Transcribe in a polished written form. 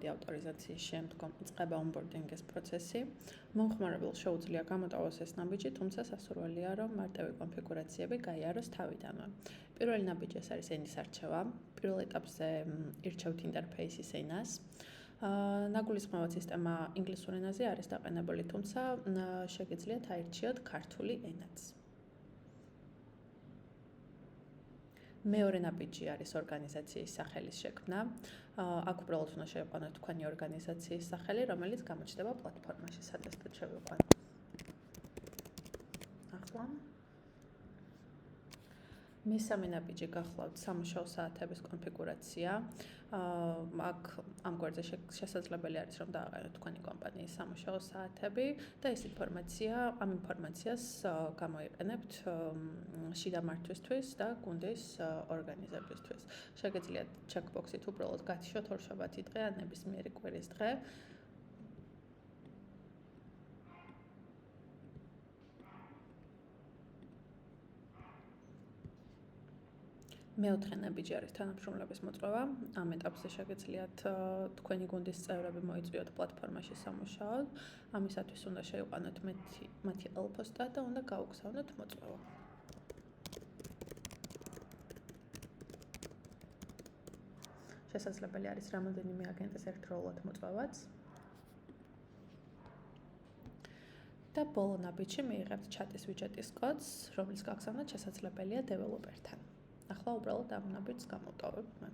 დიდი ავტორიზაციის შემდგომ იწყება onboarding-ის პროცესი. მომხმარებელს შეუძლია გამოტოვოს ეს ნაბიჯი, თუმცა სასურველია, რომ მარტივი კონფიგურაციები გაიაროს თავიდანვე. პირველი ნაბიჯი ეს არის ენის არჩევა. პირველ ეტაპზე ირჩევთ ინტერფეისის ენას. ნაგულისხმევად სისტემა ინგლისურ ენაზე არის დაყენებული, თუმცა შეგიძლიათ აირჩიოთ ქართული ენაც. მეორე ნაბიჯი არის ორგანიზაციის სახელის შექმნა. აქ უბრალოდ უნდა შევიყვანოთ თქვენი ორგანიზაციის სახელი, რომელიც გამოჩნდება პლატფორმაში, სადაც თუ შევიყვანოთ. ახლა მესამე ნაბიჯი გახლავთ სამუშაო საათების კონფიგურაცია. აქ ამ გვერდზე შესაძლებელი არის რომ დააყენოთ თქვენი კომპანიის სამუშაო საათები და ამ ინფორმაციას გამოიყენებთ შიდა მართვისთვის და გუნდის ორგანიზებისთვის. შეგიძლიათ ჩეკბოქსით უბრალოდ გათიშოთ ორშაბათი დღე ან ნებისმიერი კვირის დღე. მეოთხე ნაბიჯი არის თანამშრომლების მოწვევა. ამ ეტაპზე შეგიძლიათ თქვენი გუნდის წევრები მოიწვიოთ პლატფორმაში სამუშაოდ. ამისათვის უნდა შევიყვანოთ მათი ელპოსტა და უნდა გაუგზავნოთ მოწვევა. შესაძლებელი არის რამოდენიმე აგენტის ერთდროულად მოწვევაც. და ბოლო ნაბიჯში მიიღებთ ჩატის ვიჯეტის კოდს, რომლის გაგზავნა შესაძლებელია დეველოპერთან. ახლა უბრალოდ ამ ნაბიჯს გამოვტოვებ მე.